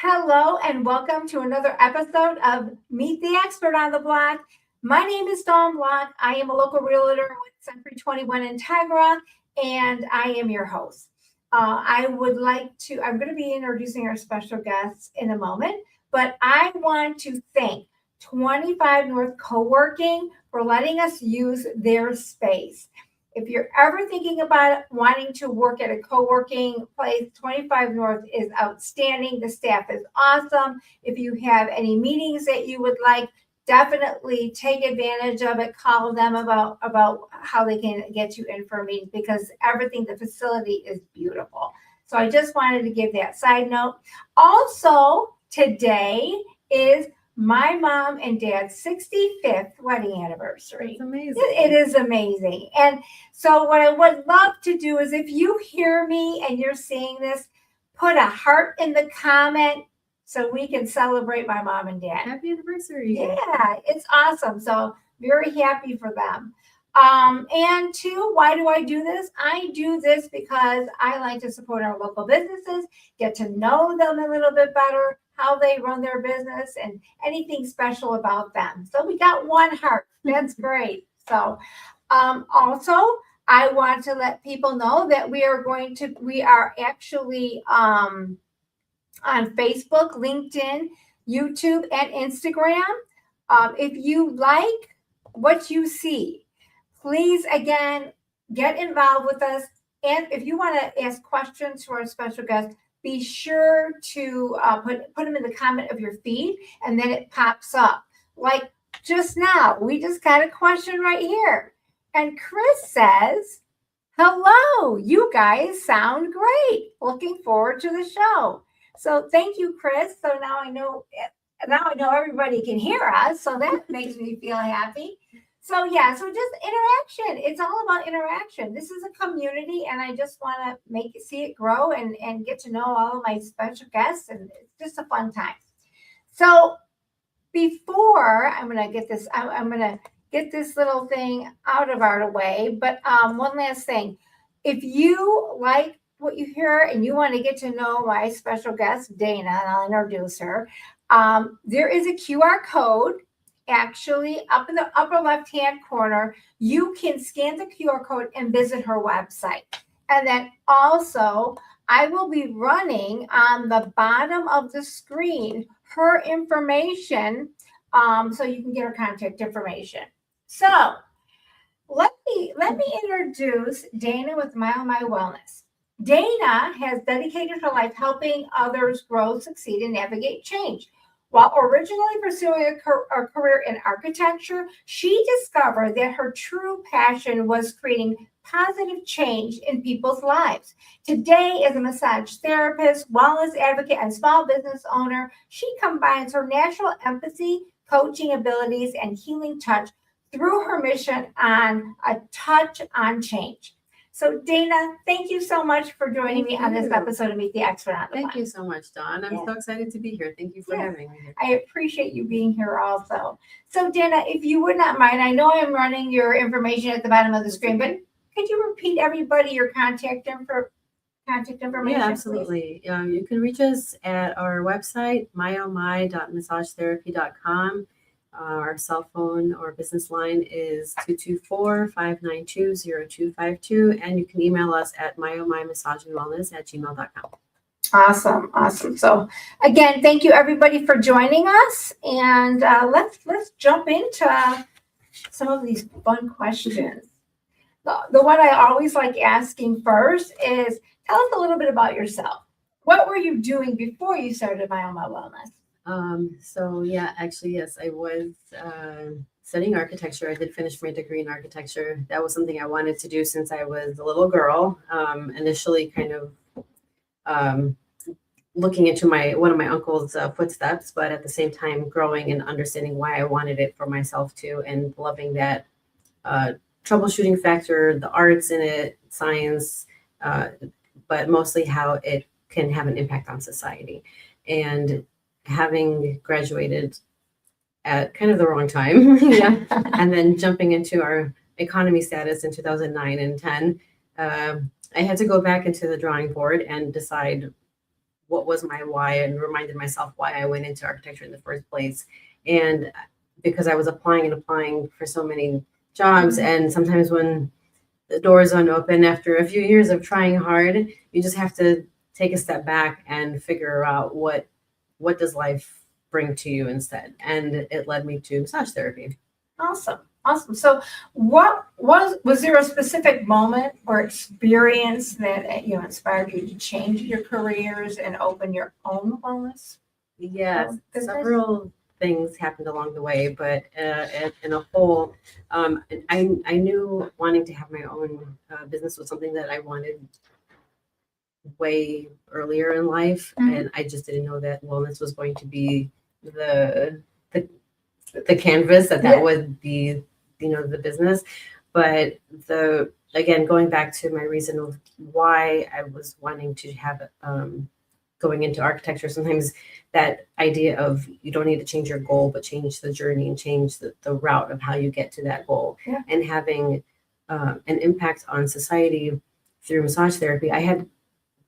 Hello and welcome to another episode of Meet the Expert on the Block. My name is Dawn Block. I am a local realtor with Century 21 Integra, and I am your host. I'm going to be introducing our special guests in a moment, but I want to thank 25 North Co-working for letting us use their space. If you're ever thinking about wanting to work at a co-working place, 25 North is outstanding. The staff is awesome. If you have any meetings that you would like, definitely take advantage of it. Call them about how they can get you in for a meeting because the facility is beautiful. So I just wanted to give that side note. Also, today is my mom and dad's 65th wedding anniversary. It's amazing. It is amazing. And so what I would love to do is if you hear me and you're seeing this, put a heart in the comment so we can celebrate my mom and dad. Happy anniversary. Yeah, it's awesome. So very happy for them. And two, why do I do this? I do this because I like to support our local businesses, get to know them a little bit better, how they run their business and anything special about them. So we got one heart. That's great. So also I want to let people know that we are actually on Facebook, LinkedIn, YouTube, and Instagram. If you like what you see, please again get involved with us. And if you want to ask questions to our special guest, be sure to put them in the comment of your feed, and then it pops up. Like just now, we just got a question right here. And Chris says, hello, you guys sound great. Looking forward to the show. So thank you, Chris. So now I know everybody can hear us. So that makes me feel happy. So so just interaction. It's all about interaction. This is a community, and I just want to see it grow and get to know all of my special guests, and it's just a fun time. So before I'm gonna get this little thing out of our way, but one last thing. If you like what you hear and you want to get to know my special guest, Dana, and I'll introduce her, there is a QR code. Actually, up in the upper left-hand corner, you can scan the QR code and visit her website. And then also, I will be running on the bottom of the screen her information, so you can get her contact information. So let me introduce Dana with MyoMy Wellness. Dana has dedicated her life helping others grow, succeed, and navigate change. While originally pursuing a career in architecture, she discovered that her true passion was creating positive change in people's lives. Today, as a massage therapist, wellness advocate, and small business owner, she combines her natural empathy, coaching abilities, and healing touch through her mission on a touch on change. So Dana, thank you so much for joining me on this episode of Meet the Expert on the Block. Thank you so much, Dawn. I'm so excited to be here. Thank you for having me here. I appreciate you being here also. So Dana, if you would not mind, I know I'm running your information at the bottom of the screen, but could you repeat everybody your contact information? Yeah, absolutely. You can reach us at our website, myomy.massagetherapy.com. Our cell phone or business line is 224-592-0252, and you can email us at myomymassagewellness@gmail.com. Awesome. So again, thank you everybody for joining us, and let's jump into some of these fun questions. The one I always like asking first is, tell us a little bit about yourself. What were you doing before you started MyoMy Wellness? Yes, I was studying architecture. I did finish my degree in architecture. That was something I wanted to do since I was a little girl. Initially kind of looking into one of my uncle's footsteps, but at the same time growing and understanding why I wanted it for myself too, and loving that troubleshooting factor, the arts in it, science, but mostly how it can have an impact on society. And having graduated at kind of the wrong time, and then jumping into our economy status in 2009 and 10, I had to go back into the drawing board and decide what was my why and reminded myself why I went into architecture in the first place. And because I was applying for so many jobs, and sometimes when the doors unopen after a few years of trying hard, you just have to take a step back and figure out what does life bring to you instead. And it led me to massage therapy. Awesome. Awesome. So what was there a specific moment or experience that inspired you to change your careers and open your own wellness? Yes, business? several things happened along the way, but in a whole, I knew wanting to have my own business was something that I wanted way earlier in life, and I just didn't know that wellness was going to be the canvas that would be, the business. But again, going back to my reason of why I was wanting to have going into architecture, sometimes that idea of you don't need to change your goal, but change the journey and change the route of how you get to that goal, and having an impact on society through massage therapy. I had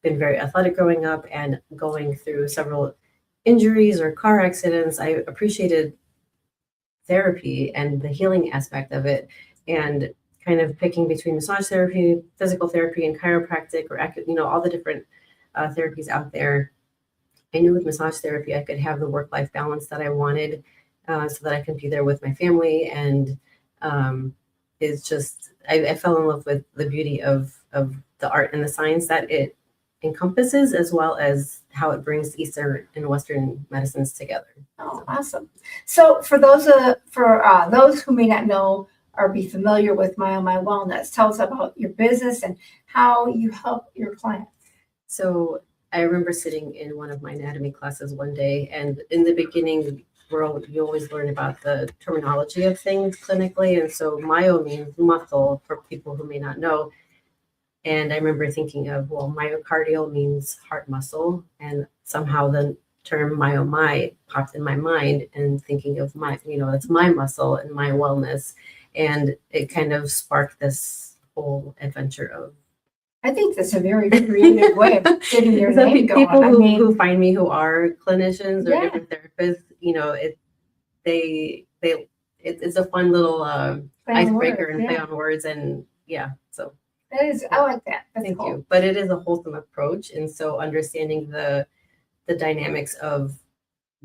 been very athletic growing up, and going through several injuries or car accidents, I appreciated therapy and the healing aspect of it, and kind of picking between massage therapy, physical therapy, and chiropractic, or all the different therapies out there. I knew with massage therapy I could have the work-life balance that I wanted, so that I can be there with my family. And it's just I fell in love with the beauty of the art and the science that it encompasses, as well as how it brings Eastern and Western medicines together. Oh, awesome. So for those who may not know or be familiar with MyoMy Wellness, tell us about your business and how you help your clients. So I remember sitting in one of my anatomy classes one day, and in the beginning world, you always learn about the terminology of things clinically. And so myo means muscle, for people who may not know. And I remember thinking of, well, myocardial means heart muscle, and somehow the term MyoMy popped in my mind, and thinking of that's my muscle and my wellness. And it kind of sparked this whole adventure of, I think that's a very creative way of getting your so name going. people who find me, who are clinicians or different therapists, it's a fun little icebreaker and play on words, and so that is, I like that. That's thank cool. you. But it is a wholesome approach, and so understanding the dynamics of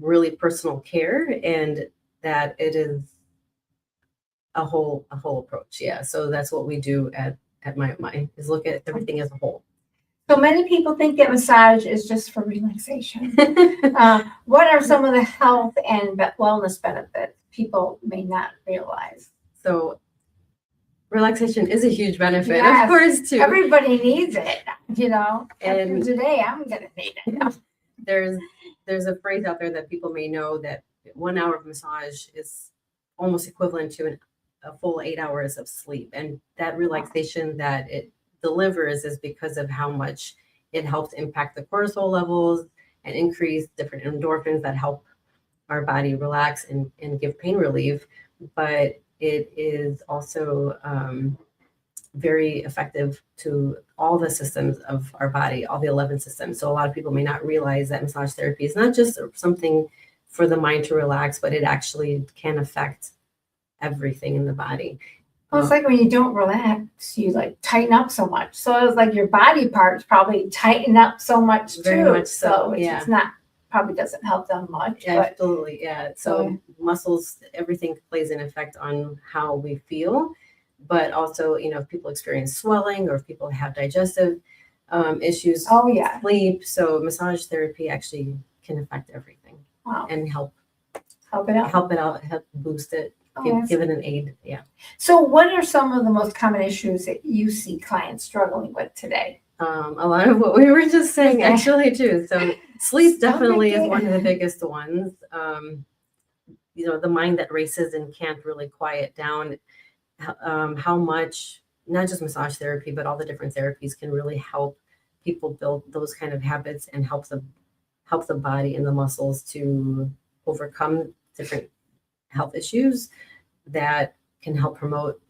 really personal care, and that it is a whole approach. Yeah, so that's what we do at MyoMy, is look at everything as a whole. So many people think that massage is just for relaxation. What are some of the health and wellness benefits people may not realize? So relaxation is a huge benefit, of course, too. Everybody needs it, And after today, I'm going to need it. There's a phrase out there that people may know, that 1 hour of massage is almost equivalent to a full 8 hours of sleep. And that relaxation that it delivers is because of how much it helps impact the cortisol levels and increase different endorphins that help our body relax and give pain relief. But it is also very effective to all the systems of our body, all the 11 systems. So a lot of people may not realize that massage therapy is not just something for the mind to relax, but it actually can affect everything in the body. Well, it's like when you don't relax, you tighten up so much. So it's like your body parts probably tighten up so much too. Very much so. It's not, probably doesn't help them much. Yeah, absolutely. Yeah. So muscles, everything plays an effect on how we feel, but also, if people experience swelling, or if people have digestive issues, sleep. So massage therapy actually can affect everything. Wow. And help it out, help boost it. Give it an aid. Yeah. So what are some of the most common issues that you see clients struggling with today? A lot of what we were just saying, actually, too. So sleep definitely is one of the biggest ones. The mind that races and can't really quiet down. How much, not just massage therapy, but all the different therapies can really help people build those kind of habits, and help the body and the muscles to overcome different health issues that can help promote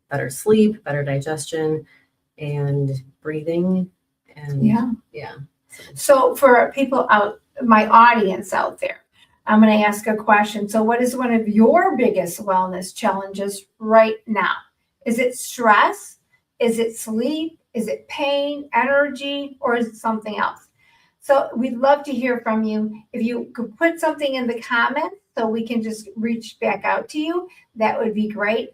better sleep, better digestion, and breathing. And So for people out, my audience out there, I'm going to ask a question. So what is one of your biggest wellness challenges right now? Is it stress? Is it sleep? Is it pain, energy, or is it something else? So we'd love to hear from you. If you could put something in the comments so we can just reach back out to you, that would be great.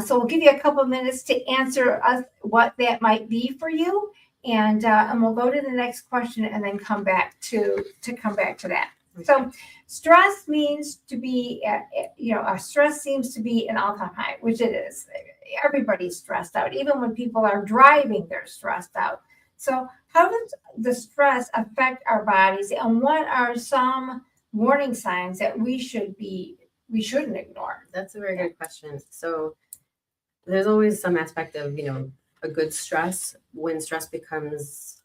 So we'll give you a couple of minutes to answer us what that might be for you. And we'll go to the next question and then come back to that. So stress means to be, stress seems to be an all-time high, which it is. Everybody's stressed out. Even when people are driving, they're stressed out. So how does the stress affect our bodies, and what are some warning signs that we shouldn't ignore? That's a very good question. So there's always some aspect of, a good stress. When stress becomes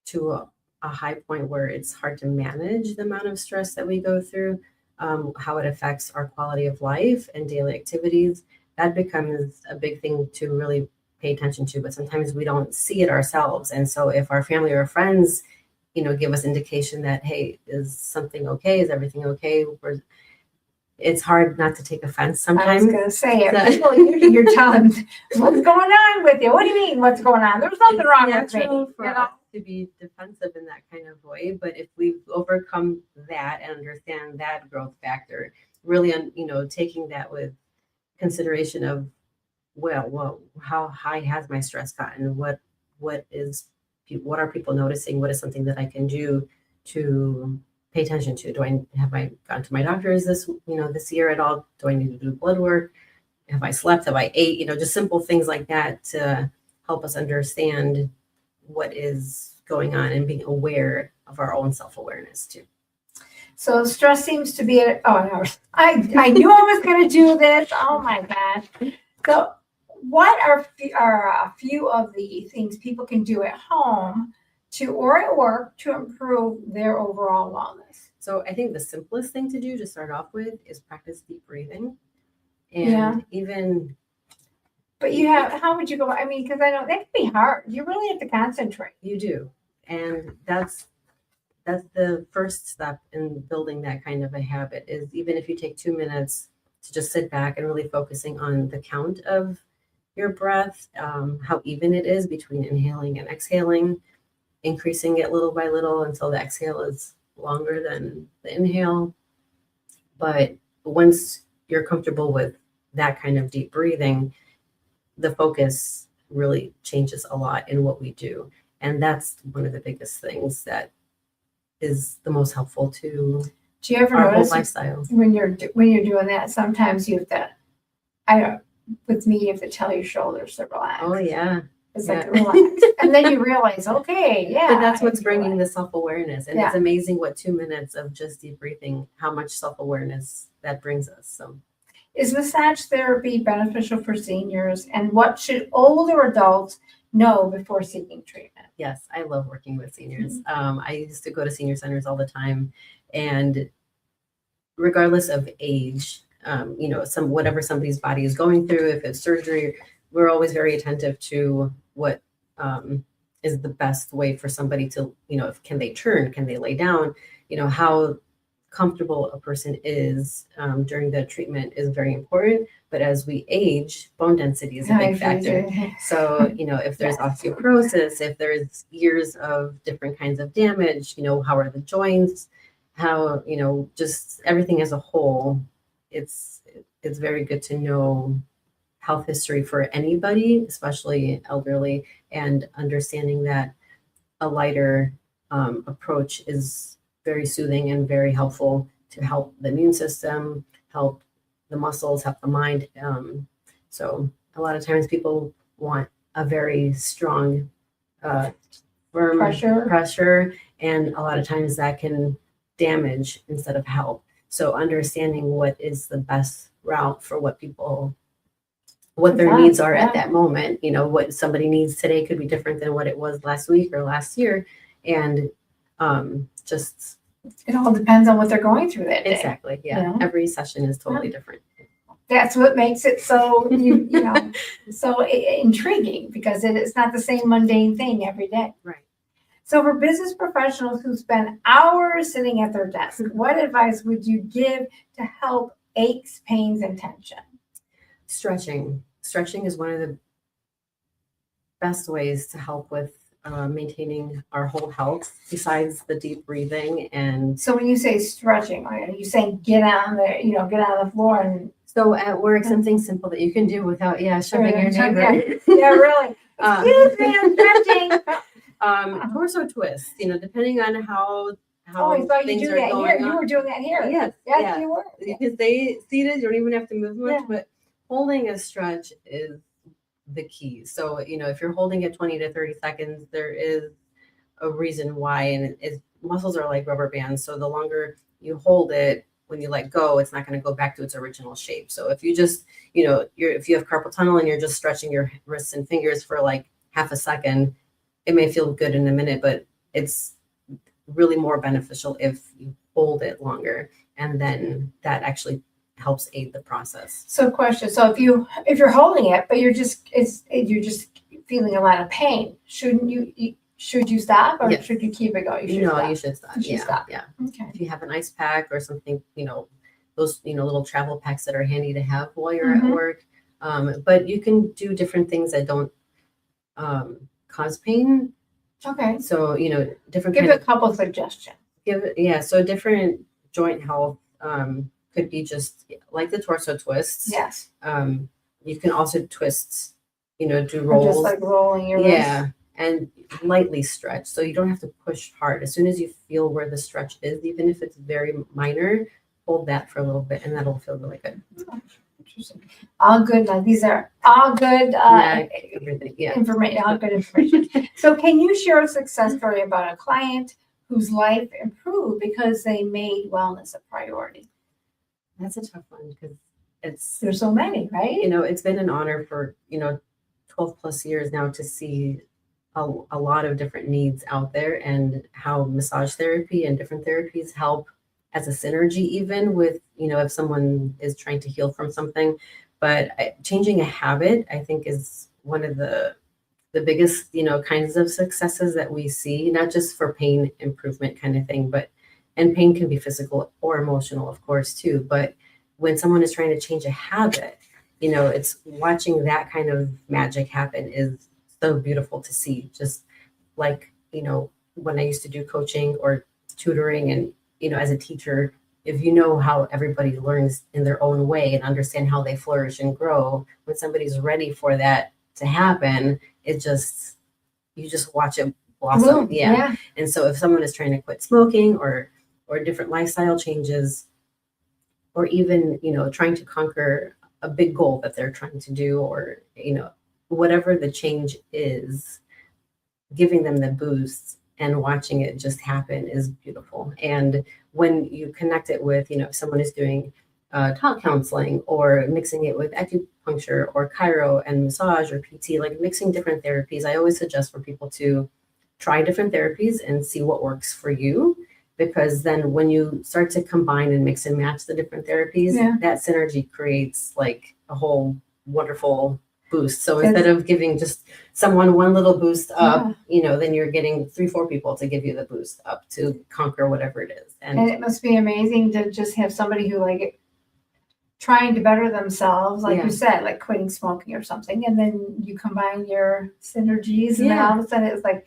to a high point where it's hard to manage the amount of stress that we go through, how it affects our quality of life and daily activities, that becomes a big thing to really pay attention to. But sometimes we don't see it ourselves. And so if our family or friends, give us indication that, hey, is something okay? Is everything okay? It's hard not to take offense sometimes. I was going to say it. People usually you're telling what's going on with you. What do you mean? What's going on? There's nothing wrong with me. For us to be defensive in that kind of way, but if we've overcome that and understand that growth factor, really, taking that with consideration of, well, how high has my stress gotten? What are people noticing? What is something that I can do to pay attention to? Have I gone to my doctors this year at all? Do I need to do blood work? Have I slept? Have I ate? Just simple things like that to help us understand what is going on and being aware of our own self-awareness too. So stress seems to be I knew I was going to do this. Oh my gosh. So what are a few of the things people can do at home or at work to improve their overall wellness? So I think the simplest thing to do to start off with is practice deep breathing. And But how would you go? I mean, because I know that can be hard. You really have to concentrate. You do. And that's the first step in building that kind of a habit, is even if you take 2 minutes to just sit back and really focusing on the count of your breath, how even it is between inhaling and exhaling, increasing it little by little until the exhale is longer than the inhale. But once you're comfortable with that kind of deep breathing, the focus really changes a lot in what we do. And that's one of the biggest things that is the most helpful to do you ever our notice whole lifestyle. When you're doing that, sometimes you have to, with me, you have to tell your shoulders to relax. Oh, yeah. It's like relax. And then you realize, okay, yeah. But that's what's bringing the self-awareness. And it's amazing what 2 minutes of just deep breathing, how much self-awareness that brings us. So is massage therapy beneficial for seniors? And what should older adults know before seeking treatment? Yes, I love working with seniors. I used to go to senior centers all the time. And regardless of age, whatever somebody's body is going through, if it's surgery, we're always very attentive to what is the best way for somebody to, can they turn, can they lay down, how comfortable a person is during the treatment is very important. But as we age, bone density is a big factor. So, if there's osteoporosis, if there's years of different kinds of damage, how are the joints, how, just everything as a whole, it's very good to know health history for anybody, especially elderly, and understanding that a lighter approach is very soothing and very helpful to help the immune system, help the muscles, help the mind. So a lot of times people want a very strong, firm pressure, and a lot of times that can damage instead of help. So understanding what is the best route for what their needs are at that moment, what somebody needs today could be different than what it was last week or last year. And just it all depends on what they're going through that day. Exactly. Yeah. Every session is totally different. That's what makes it so so intriguing, because it's not the same mundane thing every day. Right. So for business professionals who spend hours sitting at their desk, what advice would you give to help aches, pains, and tension? Stretching. Stretching is one of the best ways to help with maintaining our whole health besides the deep breathing. And So when you say stretching, are you saying get on the floor and so at work, something simple that you can do without, shoving your neighbor. yeah, really. Excuse me, I'm stretching. Torso twists, depending on how Oh, I thought you things do are that going here. on. You were doing that here. Yes, Yes, yeah. you were. You can stay seated, you don't even have to move much, Yeah. but holding a stretch is the key. So, if you're holding it 20 to 30 seconds, there is a reason why, and muscles are like rubber bands. So the longer you hold it, when you let go, it's not going to go back to its original shape. So if you just, if you have carpal tunnel and you're just stretching your wrists and fingers for like half a second, it may feel good in a minute, but it's really more beneficial if you hold it longer, and then that actually helps aid the process. So question. So if you're holding it, but you're just feeling a lot of pain, should you stop or Yes. should you keep it going? You should stop. You should stop. Yeah. Okay. If you have an ice pack or something, those, little travel packs that are handy to have while you're at work. But you can do different things that don't cause pain. Okay. So, different Give kind a couple suggestions. So different joint health could be just like the torso twists. Yes. You can also twist, do Or rolls. just like rolling your wrist. And lightly stretch. So you don't have to push hard. As soon as you feel where the stretch is, even if it's very minor, hold that for a little bit and that'll feel really good. Oh, interesting. All good. Now, these are all good Everything. Yeah. information. All good information. So can you share a success story about a client whose life improved because they made wellness a priority? That's a tough one because There's so many, right? It's been an honor for, 12 plus years now to see a lot of different needs out there, and how massage therapy and different therapies help as a synergy, even with, if someone is trying to heal from something. But changing a habit, I think, is one of the biggest, kinds of successes that we see, not just for pain improvement kind of thing, and pain can be physical or emotional, of course, too. But when someone is trying to change a habit, it's watching that kind of magic happen is so beautiful to see. Just like, when I used to do coaching or tutoring, and, as a teacher, if you know how everybody learns in their own way and understand how they flourish and grow, when somebody's ready for that to happen, you just watch it blossom. Yeah. And so if someone is trying to quit smoking or different lifestyle changes, or even, trying to conquer a big goal that they're trying to do, or, whatever the change is, giving them the boost and watching it just happen is beautiful. And when you connect it with, if someone is doing talk counseling, or mixing it with acupuncture or chiro and massage or PT, like mixing different therapies, I always suggest for people to try different therapies and see what works for you. Because then when you start to combine and mix and match the different therapies, that synergy creates like a whole wonderful boost. So instead of giving just someone one little boost up, then you're getting 3-4 people to give you the boost up to conquer whatever it is. And it must be amazing to just have somebody who like trying to better themselves, like you said, like quitting smoking or something, and then you combine your synergies, and then all of a sudden it's like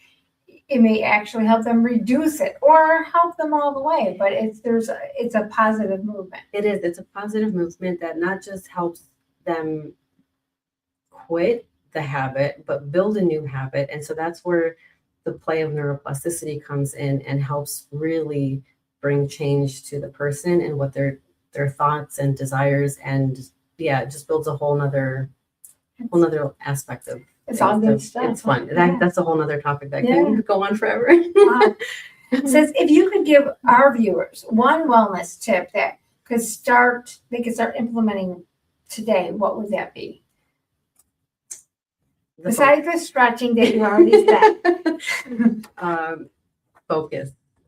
it may actually help them reduce it or help them all the way. But it's a positive movement. It is. It's a positive movement that not just helps them quit the habit, but build a new habit. And so that's where the play of neuroplasticity comes in and helps really bring change to the person and what their thoughts and desires, and just builds a whole nother aspect of. It's all good stuff. It's fun. That's a whole nother topic that can go on forever. It says, if you could give our viewers one wellness tip that they could start implementing today, what would that be? Besides the stretching that you already said.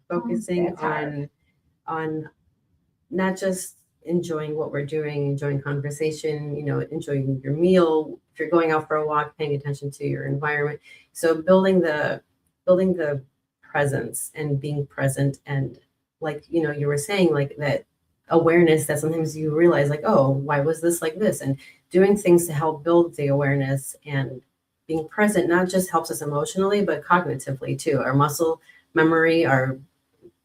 Focusing on not just enjoying what we're doing, enjoying conversation, enjoying your meal. If you're going out for a walk, paying attention to your environment. So building the presence and being present, and like, you were saying, like that awareness that sometimes you realize like, oh, why was this like this? And doing things to help build the awareness and being present not just helps us emotionally, but cognitively too. Our muscle memory, our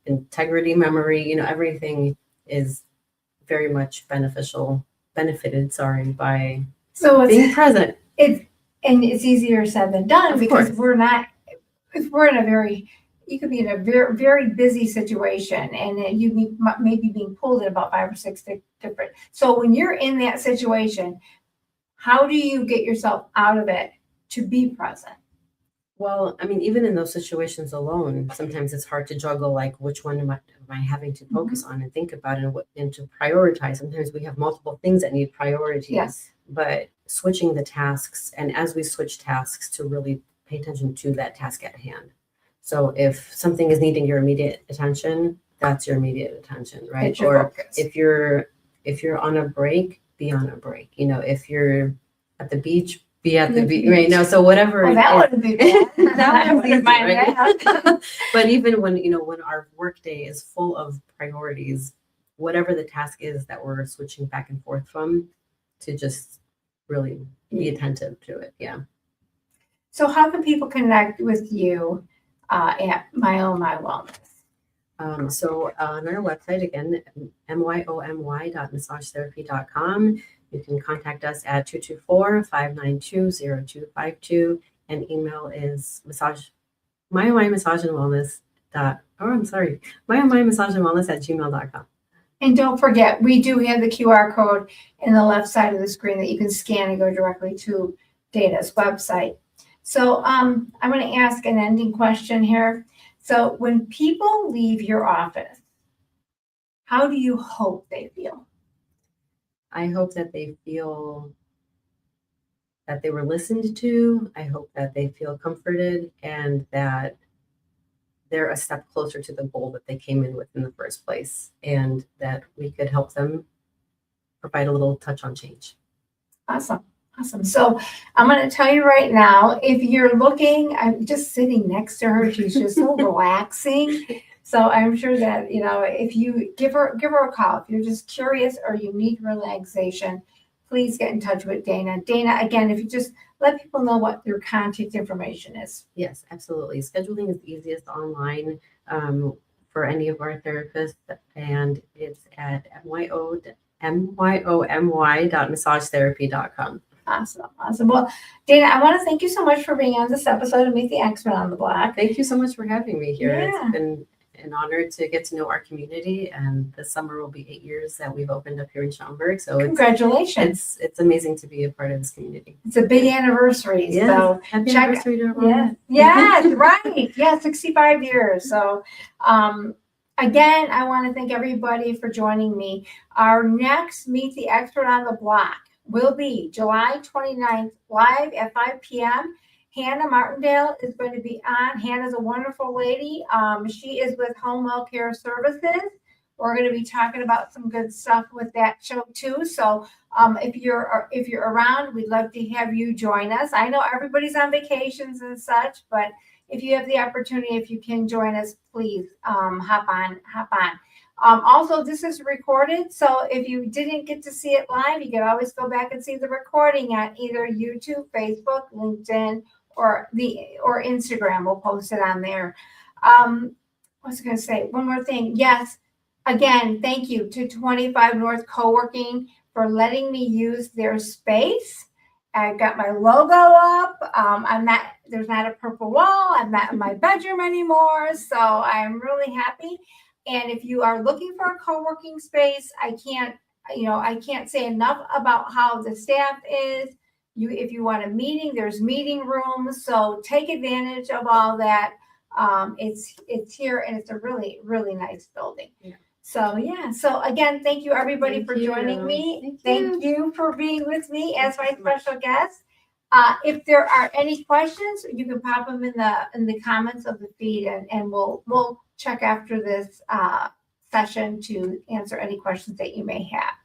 integrity memory, everything is very much benefited, sorry, by So being present. It's easier said than done, Of because course. if we're in a you could be in a very, very busy situation, and then maybe being pulled in about 5 or 6 different. So when you're in that situation, how do you get yourself out of it to be present? Well, I mean, even in those situations alone, sometimes it's hard to juggle, like which one am I having to focus on and think about, and to prioritize. Sometimes we have multiple things that need priorities. Yes. But switching the tasks, and as we switch tasks, to really pay attention to that task at hand. So if something is needing your immediate attention, that's your immediate attention, right? It's your Or focus. if you're on a break, be on a break. If you're at the beach, be at the beach, right? So whatever. Oh, that wouldn't be bad. That wouldn't mind that. But even when our work day is full of priorities, whatever the task is that we're switching back and forth from, to just really be attentive to it. Yeah. So how can people connect with you at MyoMy Wellness? So on our website, again, myomy.massagetherapy.com. You can contact us at 224-592-0252, and email is MyoMy Massage and Wellness MyoMy Massage and Wellness at gmail.com. And don't forget, we do have the QR code in the left side of the screen that you can scan and go directly to Dana's website. So I'm going to ask an ending question here. So when people leave your office, how do you hope they feel? I hope that they feel that they were listened to. I hope that they feel comforted, and that they're a step closer to the goal that they came in with in the first place, and that we could help them provide a little touch on change. Awesome. So I'm going to tell you right now, if you're looking, I'm just sitting next to her. She's just so relaxing. So I'm sure that, if you give her a call, if you're just curious or you need relaxation, please get in touch with Dana. Dana, again, if you just let people know what your contact information is. Yes, absolutely. Scheduling is the easiest online for any of our therapists, and it's at myomy.massagetherapy.com. Awesome. Well, Dana, I want to thank you so much for being on this episode of Meet the Expert on the Block. Thank you so much for having me here. Yeah. It's been an honor to get to know our community, and this summer will be 8 years that we've opened up here in Schaumburg. So congratulations. It's amazing to be a part of this community. It's a big anniversary. Yeah. So happy anniversary to everyone. Yes, right. Yeah, 65 years. So again, I want to thank everybody for joining me. Our next Meet the Expert on the Block will be July 29th, live at 5 p.m. Hannah Martindale is going to be on. Hannah's a wonderful lady. She is with Home Well Care Services. We're going to be talking about some good stuff with that show too. So if you're around, we'd love to have you join us. I know everybody's on vacations and such, but if you have the opportunity, if you can join us, please hop on. Also, this is recorded, so if you didn't get to see it live, you can always go back and see the recording at either YouTube, Facebook, LinkedIn, or Instagram. We'll post it on there. What was I going to say? One more thing. Yes, again, thank you to 25 North Co-working for letting me use their space. I got my logo up. There's not a purple wall. I'm not in my bedroom anymore, so I'm really happy. And if you are looking for a co-working space, I can't say enough about how the staff is. If you want a meeting, there's meeting rooms. So take advantage of all that. It's here, and it's a really, really nice building. Yeah. So again, thank you everybody for joining me. Thank you for being with me as my special guest. If there are any questions, you can pop them in the comments of the feed, and we'll check after this session to answer any questions that you may have.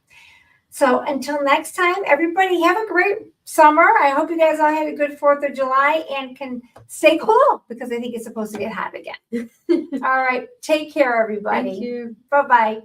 So until next time, everybody have a great summer. I hope you guys all had a good 4th of July and can stay cool because I think it's supposed to get hot again. All right. Take care, everybody. Thank you. Bye-bye.